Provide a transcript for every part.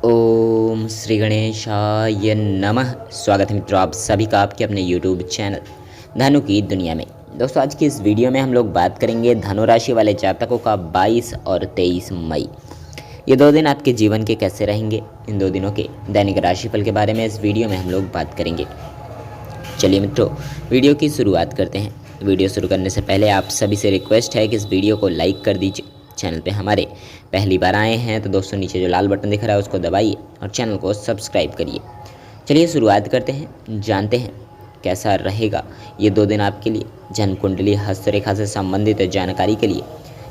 ओम श्री गणेशाय नमः। स्वागत है मित्रों आप सभी का आपके अपने YouTube चैनल धनु की दुनिया में। दोस्तों आज की इस वीडियो में हम लोग बात करेंगे धनु राशि वाले जातकों का 22 और 23 मई ये 2 दिन आपके जीवन के कैसे रहेंगे। इन 2 दिनों के दैनिक राशिफल के बारे में इस वीडियो में हम लोग बात करेंगे। चलिए मित्रों वीडियो की शुरुआत करते हैं। वीडियो शुरू करने से पहले आप सभी से रिक्वेस्ट है कि इस वीडियो को लाइक कर दीजिए। चैनल पे हमारे पहली बार आए हैं तो दोस्तों नीचे जो लाल बटन दिख रहा है उसको दबाइए और चैनल को सब्सक्राइब करिए। चलिए शुरुआत करते हैं, जानते हैं कैसा रहेगा ये 2 दिन आपके लिए। जन्म कुंडली हस्तरेखा से संबंधित जानकारी के लिए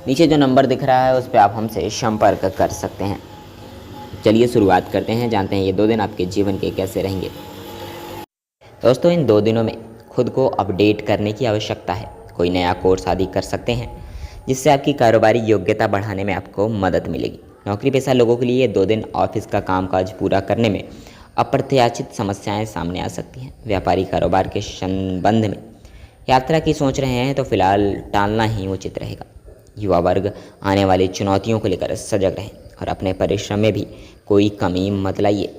नीचे जो नंबर दिख रहा है उस पर आप हमसे संपर्क कर सकते हैं। चलिए शुरुआत करते हैं, जानते हैं ये 2 दिन आपके जीवन के कैसे रहेंगे। दोस्तों इन 2 दिनों में खुद को अपडेट करने की आवश्यकता है। कोई नया कोर्स आदि कर सकते हैं जिससे आपकी कारोबारी योग्यता बढ़ाने में आपको मदद मिलेगी। नौकरी पेशा लोगों के लिए ये 2 दिन ऑफिस का कामकाज पूरा करने में अप्रत्याशित समस्याएं सामने आ सकती हैं। व्यापारी कारोबार के संबंध में यात्रा की सोच रहे हैं तो फिलहाल टालना ही उचित रहेगा। युवा वर्ग आने वाली चुनौतियों को लेकर सजग रहें और अपने परिश्रम में भी कोई कमी मत लाइए।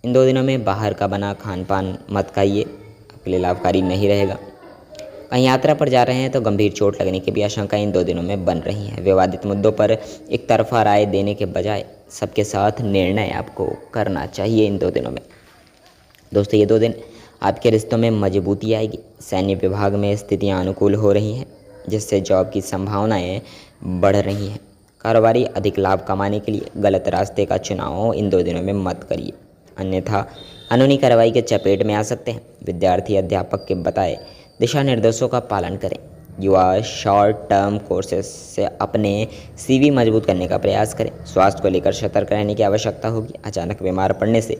इन 2 दिनों में बाहर का बना खान पान मत खाइए, आपके लिए लाभकारी नहीं रहेगा। कहीं यात्रा पर जा रहे हैं तो गंभीर चोट लगने की भी आशंका इन 2 दिनों में बन रही है। विवादित मुद्दों पर एक तरफा राय देने के बजाय सबके साथ निर्णय आपको करना चाहिए इन 2 दिनों में। दोस्तों ये 2 दिन आपके रिश्तों में मजबूती आएगी। सैन्य विभाग में स्थितियां अनुकूल हो रही हैं जिससे जॉब की संभावनाएं बढ़ रही हैं। कारोबारी अधिक लाभ कमाने के लिए गलत रास्ते का चुनाव इन 2 दिनों में मत करिए, अन्यथा कानूनी कार्रवाई के चपेट में आ सकते हैं। विद्यार्थी अध्यापक के बताए दिशा निर्देशों का पालन करें। युवा शॉर्ट टर्म कोर्सेज से अपने CV मजबूत करने का प्रयास करें। स्वास्थ्य को लेकर सतर्क रहने की आवश्यकता होगी। अचानक बीमार पड़ने से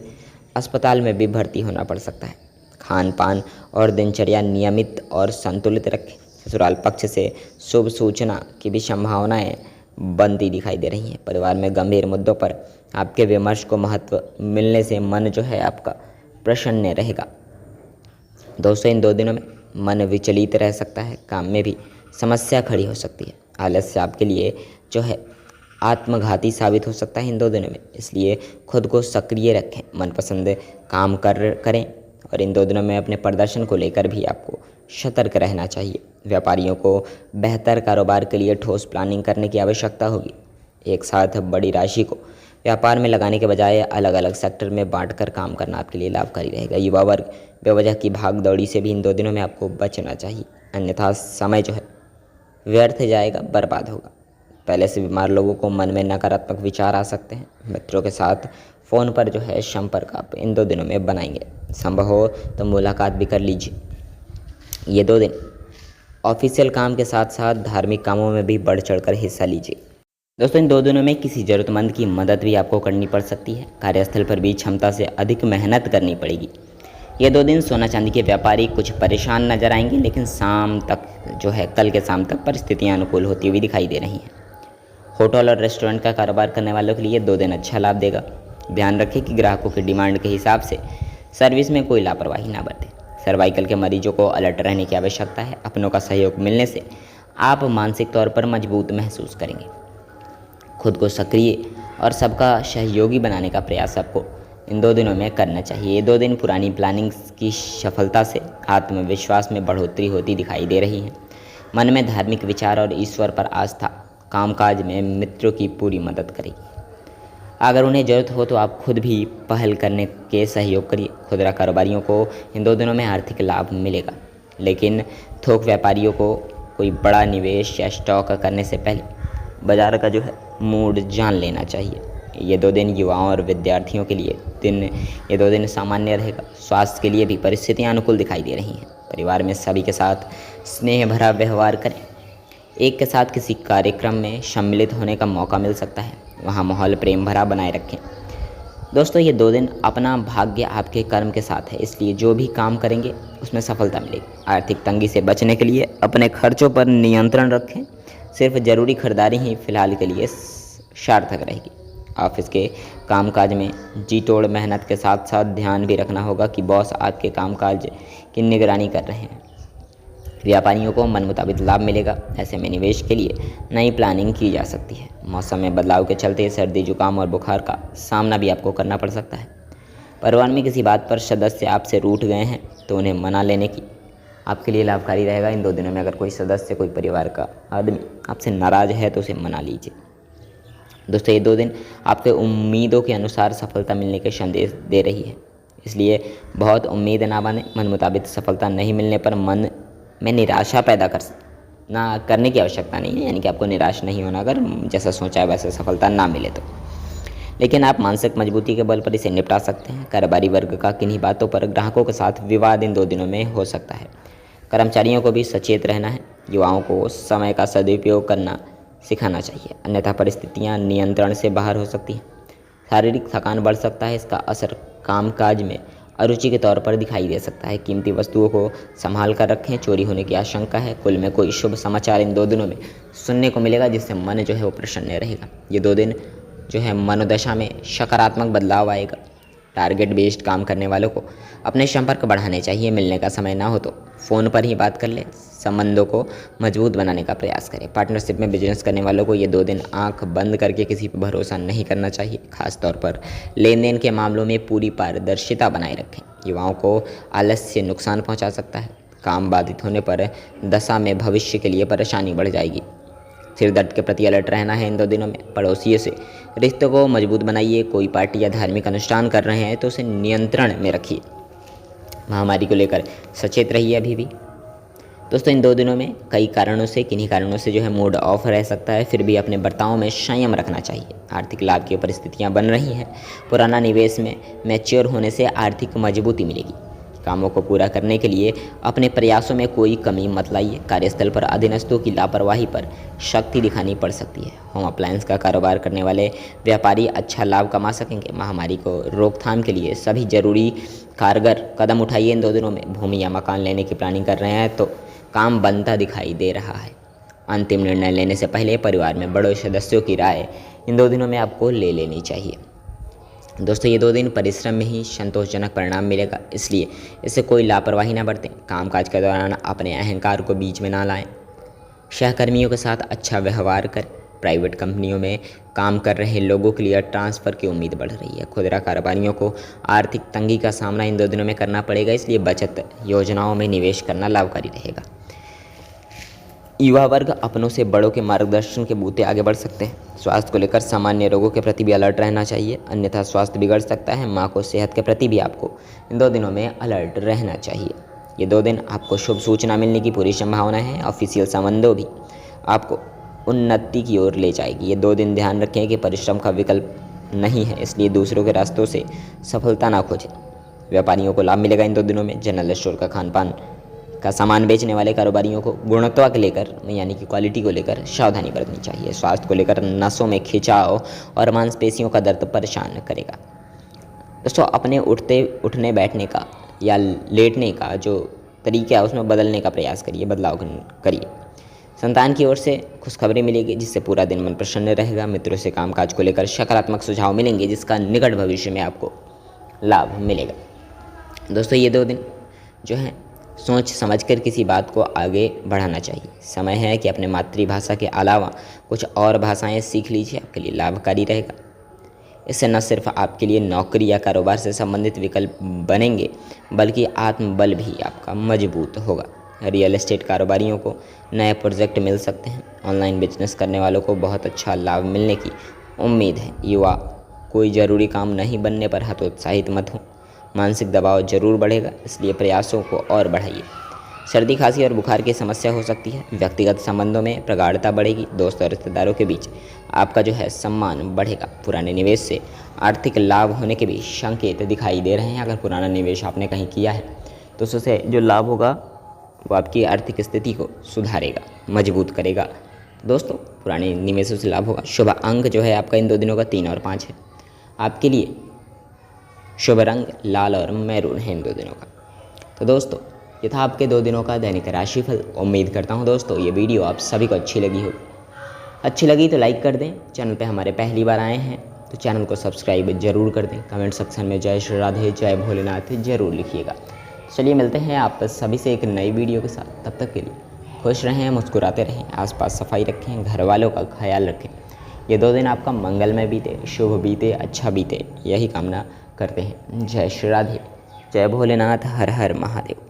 अस्पताल में भी भर्ती होना पड़ सकता है। खान पान और दिनचर्या नियमित और संतुलित रखें। ससुराल पक्ष से शुभ सूचना की भी संभावनाएं बनती दिखाई दे रही हैं। परिवार में गंभीर मुद्दों पर आपके विमर्श को महत्व मिलने से मन जो है आपका प्रसन्न रहेगा। दोस्तों इन 2 दिनों में मन विचलित रह सकता है, काम में भी समस्या खड़ी हो सकती है। आलस्य आपके लिए जो है आत्मघाती साबित हो सकता है इन 2 दिनों में, इसलिए खुद को सक्रिय रखें, मनपसंद काम करें और इन 2 दिनों में अपने प्रदर्शन को लेकर भी आपको सतर्क रहना चाहिए। व्यापारियों को बेहतर कारोबार के लिए ठोस प्लानिंग करने की आवश्यकता होगी। एक साथ बड़ी राशि को व्यापार में लगाने के बजाय अलग अलग सेक्टर में बांटकर काम करना आपके लिए लाभकारी रहेगा। युवा वर्ग बेवजह की भाग दौड़ी से भी इन 2 दिनों में आपको बचना चाहिए, अन्यथा समय जो है व्यर्थ जाएगा, बर्बाद होगा। पहले से बीमार लोगों को मन में नकारात्मक विचार आ सकते हैं। मित्रों के साथ फ़ोन पर जो है संपर्क आप इन 2 दिनों में बनाएंगे। संभव हो तो मुलाकात भी कर लीजिए। ये 2 दिन ऑफिशियल काम के साथ साथ धार्मिक कामों में भी बढ़ चढ़कर हिस्सा लीजिए। दोस्तों इन 2 दिनों में किसी ज़रूरतमंद की मदद भी आपको करनी पड़ सकती है। कार्यस्थल पर भी क्षमता से अधिक मेहनत करनी पड़ेगी। ये 2 दिन सोना चांदी के व्यापारी कुछ परेशान नजर आएंगे, लेकिन शाम तक जो है कल के शाम तक परिस्थितियां अनुकूल होती हुई दिखाई दे रही हैं। होटल और रेस्टोरेंट का कारोबार करने वालों के लिए 2 दिन अच्छा लाभ देगा। ध्यान रखें कि ग्राहकों की डिमांड के हिसाब से सर्विस में कोई लापरवाही ना बरतें। सर्वाइकल के मरीजों को अलर्ट रहने की आवश्यकता है। अपनों का सहयोग मिलने से आप मानसिक तौर पर मजबूत महसूस करेंगे। खुद को सक्रिय और सबका सहयोगी बनाने का प्रयास आपको इन 2 दिनों में करना चाहिए। ये 2 दिन पुरानी प्लानिंग की सफलता से आत्मविश्वास में बढ़ोतरी होती दिखाई दे रही है। मन में धार्मिक विचार और ईश्वर पर आस्था कामकाज में मित्रों की पूरी मदद करेगी। अगर उन्हें ज़रूरत हो तो आप खुद भी पहल करने के सहयोग करिए। खुदरा कारोबारियों को इन 2 दिनों में आर्थिक लाभ मिलेगा, लेकिन थोक व्यापारियों को कोई बड़ा निवेश या स्टॉक करने से पहले बाजार का जो है मूड जान लेना चाहिए। ये 2 दिन युवाओं और विद्यार्थियों के लिए ये 2 दिन सामान्य रहेगा। स्वास्थ्य के लिए भी परिस्थितियां अनुकूल दिखाई दे रही हैं। परिवार में सभी के साथ स्नेह भरा व्यवहार करें। एक के साथ किसी कार्यक्रम में सम्मिलित होने का मौका मिल सकता है, वहाँ माहौल प्रेम भरा बनाए रखें। दोस्तों ये 2 दिन अपना भाग्य आपके कर्म के साथ है, इसलिए जो भी काम करेंगे उसमें सफलता मिलेगी। आर्थिक तंगी से बचने के लिए अपने खर्चों पर नियंत्रण रखें। सिर्फ ज़रूरी खरीदारी ही फिलहाल के लिए सार्थक रहेगी। ऑफिस के कामकाज में जी तोड़ मेहनत के साथ साथ ध्यान भी रखना होगा कि बॉस आपके कामकाज की निगरानी कर रहे हैं। व्यापारियों को मन मुताबिक लाभ मिलेगा। ऐसे में निवेश के लिए नई प्लानिंग की जा सकती है। मौसम में बदलाव के चलते सर्दी, जुकाम और बुखार का सामना भी आपको करना पड़ सकता है। परिवार में किसी बात पर सदस्य आपसे रूठ गए हैं तो उन्हें मना लेने की आपके लिए लाभकारी रहेगा। इन 2 दिनों में अगर कोई सदस्य, कोई परिवार का आदमी आपसे नाराज़ है तो उसे मना लीजिए। दोस्तों, ये 2 दिन आपके उम्मीदों के अनुसार सफलता मिलने के संदेश दे रही है, इसलिए बहुत उम्मीद ना बने। मन मुताबिक सफलता नहीं मिलने पर मन में निराशा पैदा करने की आवश्यकता नहीं है, यानी कि आपको निराश नहीं होना अगर जैसा सोचा है वैसे सफलता ना मिले तो। लेकिन आप मानसिक मजबूती के बल पर इसे निपटा सकते हैं। कारोबारी वर्ग का किन्हीं बातों पर ग्राहकों के साथ विवाद इन 2 दिनों में हो सकता है। कर्मचारियों को भी सचेत रहना है। युवाओं को समय का सदुपयोग करना सिखाना चाहिए, अन्यथा परिस्थितियां नियंत्रण से बाहर हो सकती हैं। शारीरिक थकान बढ़ सकता है। इसका असर कामकाज में अरुचि के तौर पर दिखाई दे सकता है। कीमती वस्तुओं को संभाल कर रखें, चोरी होने की आशंका है। कुल में कोई शुभ समाचार इन 2 दिनों में सुनने को मिलेगा, जिससे मन जो है वो प्रसन्न रहेगा। ये 2 दिन जो है मनोदशा में सकारात्मक बदलाव आएगा। टारगेट बेस्ड काम करने वालों को अपने संपर्क बढ़ाने चाहिए। मिलने का समय ना हो तो फ़ोन पर ही बात कर लें। संबंधों को मजबूत बनाने का प्रयास करें। पार्टनरशिप में बिजनेस करने वालों को ये 2 दिन आंख बंद करके किसी पर भरोसा नहीं करना चाहिए। खासतौर पर लेन देन के मामलों में पूरी पारदर्शिता बनाए रखें। युवाओं को आलस्य नुकसान पहुंचा सकता है। काम बाधित होने पर दशा में भविष्य के लिए परेशानी बढ़ जाएगी। सिर दर्द के प्रति अलर्ट रहना है इन 2 दिनों में। पड़ोसियों से रिश्तों को मजबूत बनाइए। कोई पार्टी या धार्मिक अनुष्ठान कर रहे हैं तो उसे नियंत्रण में रखिए। महामारी को लेकर सचेत रहिए अभी भी। दोस्तों, इन 2 दिनों में किन्हीं कारणों से जो है मूड ऑफ रह सकता है, फिर भी अपने बर्ताव में संयम रखना चाहिए। आर्थिक लाभ की परिस्थितियां बन रही हैं। पुराना निवेश में मैच्योर होने से आर्थिक मजबूती मिलेगी। कामों को पूरा करने के लिए अपने प्रयासों में कोई कमी मत लाइए। कार्यस्थल पर अधीनस्थों की लापरवाही पर शक्ति दिखानी पड़ सकती है। होम अप्लायंस का कारोबार करने वाले व्यापारी अच्छा लाभ कमा सकेंगे। महामारी को रोकथाम के लिए सभी जरूरी कारगर कदम उठाइए इन 2 दिनों में। भूमि या मकान लेने की प्लानिंग कर रहे हैं तो काम बनता दिखाई दे रहा है। अंतिम निर्णय लेने से पहले परिवार में बड़े सदस्यों की राय इन 2 दिनों में आपको ले लेनी चाहिए। दोस्तों, ये 2 दिन परिश्रम में ही संतोषजनक परिणाम मिलेगा, इसलिए इससे कोई लापरवाही ना बरतें। कामकाज के दौरान अपने अहंकार को बीच में ना लाएं। सहकर्मियों के साथ अच्छा व्यवहार करें। प्राइवेट कंपनियों में काम कर रहे लोगों के लिए ट्रांसफ़र की उम्मीद बढ़ रही है। खुदरा कारोबारियों को आर्थिक तंगी का सामना इन 2 दिनों में करना पड़ेगा, इसलिए बचत योजनाओं में निवेश करना लाभकारी रहेगा। युवा वर्ग अपनों से बड़ों के मार्गदर्शन के बूते आगे बढ़ सकते हैं। स्वास्थ्य को लेकर सामान्य रोगों के प्रति भी अलर्ट रहना चाहिए, अन्यथा स्वास्थ्य बिगड़ सकता है। माँ को सेहत के प्रति भी आपको इन 2 दिनों में अलर्ट रहना चाहिए। ये 2 दिन आपको शुभ सूचना मिलने की पूरी संभावना है। ऑफिशियल संबंधों भी आपको उन्नति की ओर ले जाएगी। ये 2 दिन ध्यान रखें कि परिश्रम का विकल्प नहीं है, इसलिए दूसरों के रास्तों से सफलता ना खोजें। व्यापारियों को लाभ मिलेगा इन 2 दिनों में। जनरल स्टोर का खान पान का सामान बेचने वाले कारोबारियों को गुणवत्ता को लेकर, यानी कि क्वालिटी को लेकर सावधानी बरतनी चाहिए। स्वास्थ्य को लेकर नसों में खिंचाव और मांसपेशियों का दर्द परेशान करेगा। दोस्तों, अपने उठने बैठने का या लेटने का जो तरीका है उसमें बदलने का प्रयास करिए, बदलाव करिए। संतान की ओर से खुशखबरी मिलेगी, जिससे पूरा दिन मन प्रसन्न रहेगा। मित्रों से कामकाज को लेकर सकारात्मक सुझाव मिलेंगे, जिसका निकट भविष्य में आपको लाभ मिलेगा। दोस्तों, ये 2 दिन जो है सोच समझकर किसी बात को आगे बढ़ाना चाहिए। समय है कि अपने मातृभाषा के अलावा कुछ और भाषाएं सीख लीजिए, आपके लिए लाभकारी रहेगा। इससे न सिर्फ आपके लिए नौकरी या कारोबार से संबंधित विकल्प बनेंगे, बल्कि आत्मबल भी आपका मजबूत होगा। रियल एस्टेट कारोबारियों को नए प्रोजेक्ट मिल सकते हैं। ऑनलाइन बिजनेस करने वालों को बहुत अच्छा लाभ मिलने की उम्मीद है। युवा, कोई ज़रूरी काम नहीं बनने पर हतोत्साहित मत हो। मानसिक दबाव जरूर बढ़ेगा, इसलिए प्रयासों को और बढ़ाइए। सर्दी, खांसी और बुखार की समस्या हो सकती है। व्यक्तिगत संबंधों में प्रगाढ़ता बढ़ेगी। दोस्त और रिश्तेदारों के बीच आपका जो है सम्मान बढ़ेगा। पुराने निवेश से आर्थिक लाभ होने के भी संकेत दिखाई दे रहे हैं। अगर पुराना निवेश आपने कहीं किया है तो उससे जो लाभ होगा वो आपकी आर्थिक स्थिति को सुधारेगा, मजबूत करेगा। दोस्तों, पुराने निवेशों से लाभ होगा। शुभ अंक जो है आपका इन 2 दिनों का 3 और 5 है। आपके लिए शुभ रंग लाल और मैरून है इन 2 दिनों का। तो दोस्तों, ये था आपके 2 दिनों का दैनिक राशिफल। उम्मीद करता हूँ दोस्तों ये वीडियो आप सभी को अच्छी लगी हो। अच्छी लगी तो लाइक कर दें। चैनल पे हमारे पहली बार आए हैं तो चैनल को सब्सक्राइब जरूर कर दें। कमेंट सेक्शन में जय श्री राधे, जय भोलेनाथ जरूर लिखिएगा। चलिए मिलते हैं आप सभी से एक नई वीडियो के साथ। तब तक के लिए खुश रहें, मुस्कुराते रहें, आसपास सफाई रखें, घर वालों का ख्याल रखें। ये 2 दिन आपका मंगलमय बीते, शुभ बीते, अच्छा बीते, यही कामना करते हैं। जय श्री राधे, जय भोलेनाथ, हर हर महादेव।